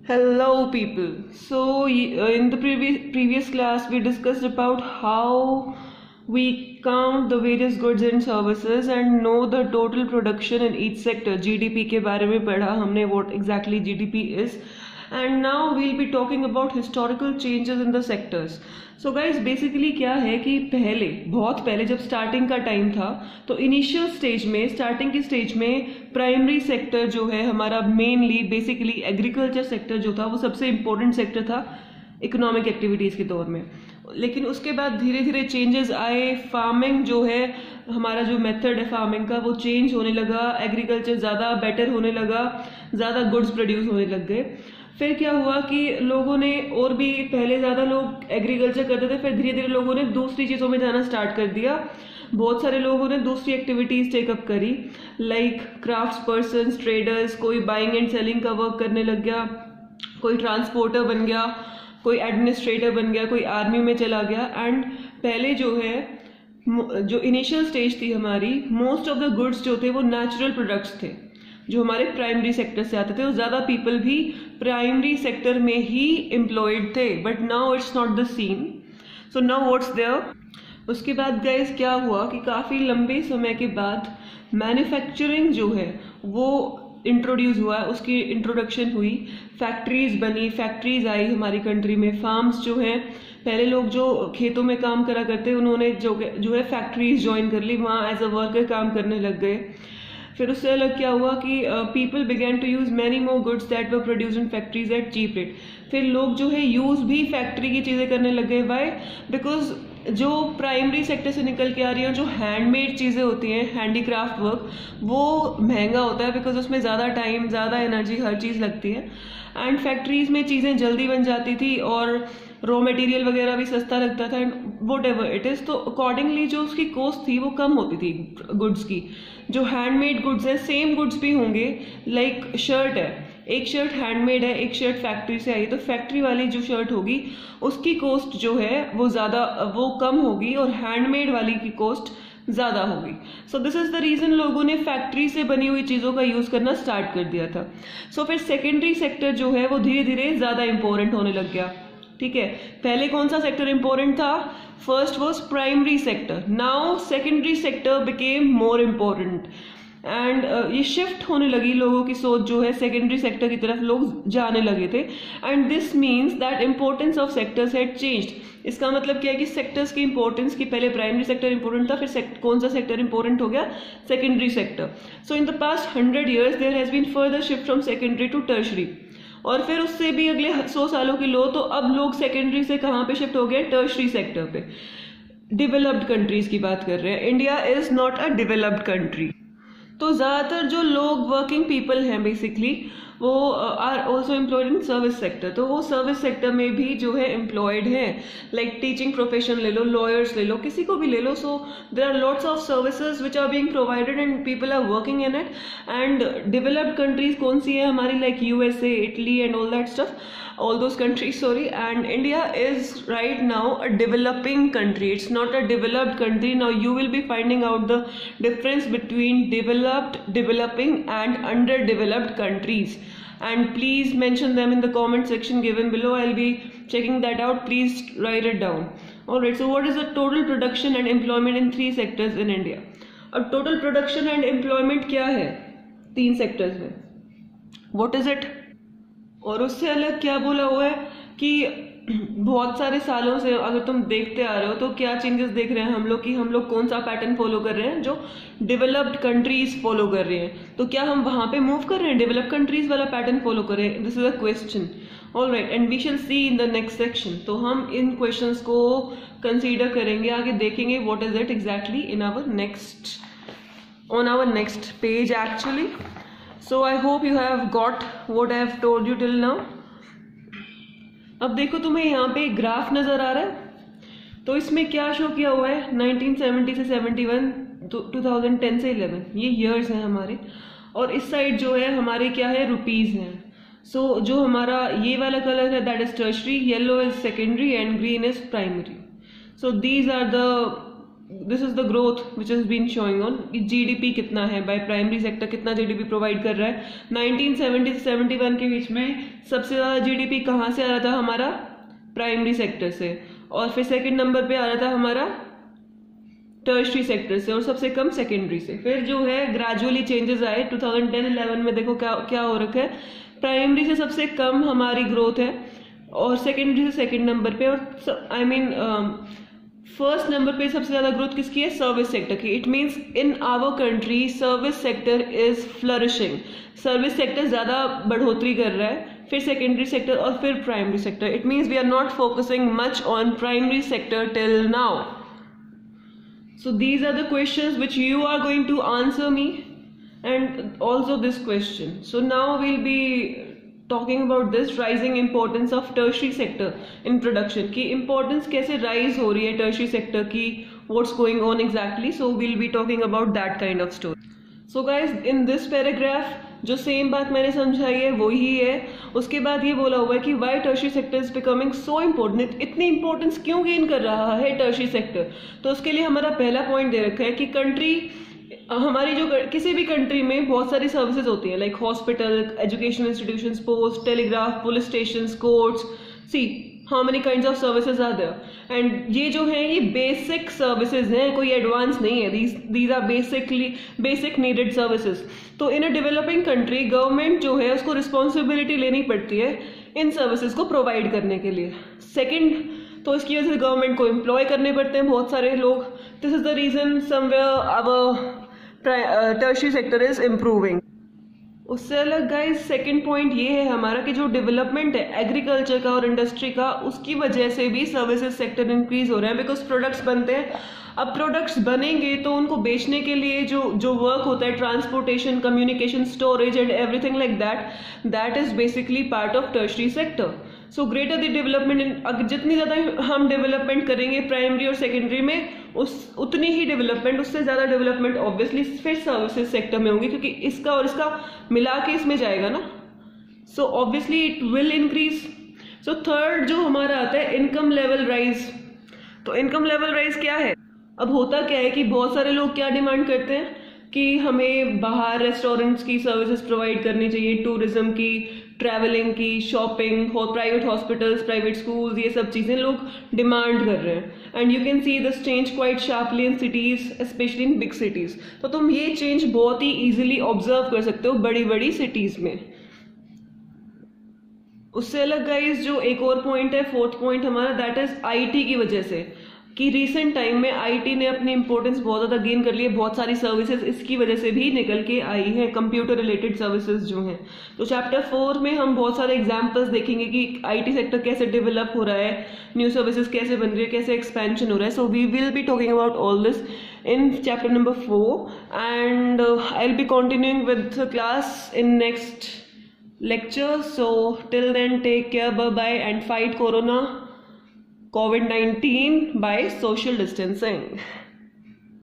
Hello, people. In the previous class, we discussed about how we count the various goods and services and know the total production in each sector. GDP के बारे में पढ़ा हमने, what exactly GDP is. And now we'll be talking about historical changes in the sectors. So guys, basically क्या है कि बहुत पहले जब स्टार्टिंग का टाइम था तो इनिशियल स्टेज में, स्टार्टिंग की स्टेज में प्राइमरी सेक्टर जो है हमारा मेनली बेसिकली एग्रीकल्चर सेक्टर जो था वो सबसे इम्पोर्टेंट सेक्टर था इकोनॉमिक एक्टिविटीज के दौर में. लेकिन उसके बाद धीरे धीरे चेंजेस आए. फार्मिंग जो है हमारा जो मेथड है फार्मिंग का वो चेंज होने लगा, एग्रीकल्चर ज़्यादा बेटर होने लगा, ज़्यादा गुड्स प्रोड्यूस होने लग गए. फिर क्या हुआ कि लोगों ने और भी पहले ज़्यादा लोग एग्रीकल्चर करते थे, फिर धीरे धीरे लोगों ने दूसरी चीज़ों में जाना स्टार्ट कर दिया. बहुत सारे लोगों ने दूसरी एक्टिविटीज़ टेकअप करी, लाइक क्राफ्ट्स पर्सन्स, ट्रेडर्स. कोई बाइंग एंड सेलिंग का वर्क करने लग गया, कोई ट्रांसपोर्टर बन गया, कोई एडमिनिस्ट्रेटर बन गया, कोई आर्मी में चला गया. एंड पहले जो है जो इनिशियल स्टेज थी हमारी, मोस्ट ऑफ द गुड्स जो थे वो नेचुरल प्रोडक्ट्स थे जो हमारे प्राइमरी सेक्टर से आते थे, और ज़्यादा पीपल भी प्राइमरी सेक्टर में ही एम्प्लॉयड थे. But now it's not the scene. So now what's there. उसके बाद गाइस क्या हुआ कि काफ़ी लंबे समय के बाद मैन्युफैक्चरिंग जो है वो इंट्रोड्यूस हुआ, उसकी इंट्रोडक्शन हुई, फैक्ट्रीज बनी, फैक्ट्रीज आई हमारी कंट्री में. फार्म्स जो हैं, पहले लोग जो खेतों में काम करा करते उन्होंने जो है फैक्ट्रीज ज्वाइन कर ली, वहाँ एज अ वर्कर काम करने लग गए. फिर उससे अलग क्या हुआ कि people began to use many more goods that were produced in factories at cheap rate. फिर लोग जो है यूज़ भी फैक्ट्री की चीज़ें करने लग गए. वाई? बिकॉज जो प्राइमरी सेक्टर से निकल के आ रही है, जो हैंडमेड चीज़ें होती हैं, हैंडीक्राफ्ट वर्क, वो महंगा होता है बिकॉज उसमें ज़्यादा टाइम, ज़्यादा एनर्जी, हर चीज़ लगती है. एंड फैक्ट्रीज में चीज़ें जल्दी बन जाती थी और रॉ मटेरियल वगैरह भी सस्ता लगता था, and what ever it is. तो अकॉर्डिंगली जो उसकी कॉस्ट थी वो कम होती थी गुड्स की. जो हैंडमेड गुड्स है, सेम गुड्स भी होंगे, लाइक शर्ट है, एक शर्ट हैंडमेड है, एक शर्ट फैक्ट्री से आई, तो फैक्ट्री वाली जो शर्ट होगी उसकी कॉस्ट जो है वो कम होगी और हैंडमेड वाली की कॉस्ट ज़्यादा होगी. So this is the reason लोगों ने फैक्ट्री से बनी हुई चीज़ों का यूज़ करना स्टार्ट कर दिया था. सो फिर सेकेंडरी सेक्टर जो है वो धीरे धीरे ज़्यादा इंपॉर्टेंट होने लग गया. ठीक है, पहले कौन सा सेक्टर इंपॉर्टेंट था? First was primary sector. Now secondary sector became more important. And ये शिफ्ट होने लगी, लोगों की सोच जो है सेकेंडरी सेक्टर की तरफ लोग जाने लगे थे. And this means that importance of sectors had changed. इसका मतलब क्या है कि सेक्टर्स की इंपॉर्टेंस की, पहले प्राइमरी सेक्टर इंपॉर्टेंट था, फिर कौन सा सेक्टर इंपॉर्टेंट हो गया? Secondary sector. So in the past 100 years there has been further shift from secondary to tertiary. और फिर उससे भी अगले 100 सालों की लो तो अब लोग सेकेंडरी से कहाँ पे शिफ्ट हो गए? टर्शरी सेक्टर पे. डेवलप्ड कंट्रीज की बात कर रहे हैं. India is not a developed country. तो ज़्यादातर जो लोग वर्किंग पीपल हैं बेसिकली वो are also employed in service sector. तो वो सर्विस सेक्टर में भी जो है एम्प्लॉयड हैं, लाइक टीचिंग प्रोफेशन ले लो, लॉयर्स ले लो, किसी को भी ले लो. So there are lots of services which are being provided and people are working in it. And developed countries कौन सी है हमारी? Like USA, Italy and all that stuff, all those countries, sorry. And India is right now a developing country. It's not a developed country. Now you will be finding out the difference between developed, developing and underdeveloped countries. And please mention them in the comment section given below. I'll be checking that out. Please write it down. Alright, so what is the total production and employment in 3 sectors in India? अब total production and employment क्या है 3 sectors में? What is it? और उससे अलग क्या बोला हुआ है कि बहुत सारे सालों से अगर तुम देखते आ रहे हो तो क्या चेंजेस देख रहे हैं हम लोग कि हम लोग कौन सा पैटर्न फॉलो कर रहे हैं जो डेवलप्ड कंट्रीज फॉलो कर रहे हैं. तो क्या हम वहाँ पे मूव कर रहे हैं, डेवलप्ड कंट्रीज वाला पैटर्न फॉलो कर रहे हैं? This is a question. Alright, and we shall see in the next section. तो हम इन क्वेश्चंस को कंसीडर करेंगे, आगे देखेंगे what is it exactly in our next page actually. So I hope you have got what I have told you till now. अब देखो तुम्हें यहाँ पे ग्राफ नज़र आ रहा है, तो इसमें क्या शो किया हुआ है? 1970 से 71, 2010 से 11, ये ईयर्स हैं हमारे. और इस साइड जो है हमारे क्या है? रुपीज़ हैं. सो जो हमारा ये वाला कलर है that is tertiary, yellow is secondary and green is primary. So these are the this is the growth which is been showing on GDP कितना है बाय प्राइमरी सेक्टर, कितना जीडीपी प्रोवाइड कर रहा है। 1970 से 71 के बीच में सबसे ज़्यादा जीडीपी कहाँ से आ रहा था हमारा, प्राइमरी सेक्टर से, और फिर सेकंड नंबर पे आ रहा था हमारा टर्शरी सेक्टर से, और सबसे कम सेकेंडरी से। फिर जो है ग्रेजुअली चेंजेस आए 2010-11 में, देखो क्या हो रखा है, प्राइमरी से सबसे कम हमारी ग्रोथ है और सेकेंडरी से सेकंड नंबर पे, और आई मीन फर्स्ट नंबर पे सबसे ज्यादा ग्रोथ किसकी है, सर्विस सेक्टर की। It means in our country service sector is flourishing, service sector ज्यादा बढ़ोतरी कर रहा है, फिर सेकेंडरी सेक्टर और फिर primary sector. It means we are not focusing much on primary sector till now. So these are the questions which you are going to answer me, and also this question. So now we'll be talking about this rising importance of tertiary sector in production, की importance कैसे rise हो रही है tertiary sector की, what's going on exactly. So we'll be talking about that kind of story. So guys, in this paragraph जो same बात मैंने समझाई है वही है। उसके बाद ये बोला हुआ है कि why tertiary sector is becoming so important, इतनी इंपॉर्टेंस क्यों गेन कर रहा है टर्शरी सेक्टर। तो उसके लिए हमारा पहला पॉइंट दे रखा है कि कंट्री, हमारी जो किसी भी कंट्री में बहुत सारी सर्विसेज होती हैं, like hospital, education institutions, post, telegraph, police station, courts, see how many kinds of services are there. And ये जो है ये बेसिक सर्विसेज हैं, कोई एडवांस नहीं है, these are basic needed services. तो in a developing country government जो है उसको रिस्पॉन्सिबिलिटी लेनी पड़ती है इन सर्विसेज को प्रोवाइड करने के लिए। सेकेंड, तो इसकी वजह से गवर्नमेंट को एम्प्लॉय करने पड़ते हैं बहुत सारे लोग। This is the reason somewhere our tertiary sector is improving. उससे अलग गाइस सेकंड पॉइंट ये है हमारा कि जो डेवलपमेंट है एग्रीकल्चर का और इंडस्ट्री का, उसकी वजह से भी सर्विसेज सेक्टर इंक्रीज हो रहा है, बिकॉज प्रोडक्ट्स बनते हैं। अब प्रोडक्ट्स बनेंगे तो उनको बेचने के लिए जो वर्क होता है, transportation, communication, storage and everything like that is basically part of tertiary sector. So greater the development, जितनी ज़्यादा हम डेवलपमेंट करेंगे प्राइमरी और सेकेंडरी में, उतनी ही डेवलपमेंट, उससे ज़्यादा डेवलपमेंट ऑब्वियसली फिर सर्विसेज सेक्टर में होगी, क्योंकि इसका और इसका मिला के इसमें जाएगा ना। So obviously it will increase. So third जो हमारा आता है इनकम लेवल राइज। तो इनकम लेवल राइज क्या है, अब होता क्या है कि बहुत सारे लोग क्या डिमांड करते हैं कि हमें बाहर रेस्टोरेंट्स की सर्विसेज प्रोवाइड करनी चाहिए, टूरिज्म की, ट्रैवलिंग की, shopping, private hospitals, private schools, ये सब चीज़ें लोग डिमांड कर रहे हैं। And you can see this change quite sharply in cities, specially in big cities. तो तुम ये चेंज बहुत ही ईजिली ऑब्जर्व कर सकते हो बड़ी बड़ी सिटीज़ में। उससे अलग गाइज जो एक और पॉइंट है, फोर्थ पॉइंट हमारा, दैट इज आईटी की वजह से, कि रिसेंट टाइम में आईटी ने अपनी इंपॉर्टेंस बहुत ज़्यादा गेन कर ली है। बहुत सारी सर्विसेज इसकी वजह से भी निकल के आई हैं, कंप्यूटर रिलेटेड सर्विसेज जो हैं। तो चैप्टर 4 में हम बहुत सारे एग्जांपल्स देखेंगे कि आईटी सेक्टर कैसे डेवलप हो रहा है, न्यू सर्विसेज कैसे बन रही है, कैसे एक्सपेंशन हो रहा है। So we will be talking about all this in chapter number 4, and I'll be continuing with the class in next lecture. So till then, take care, bye bye, and fight COVID-19 by social distancing.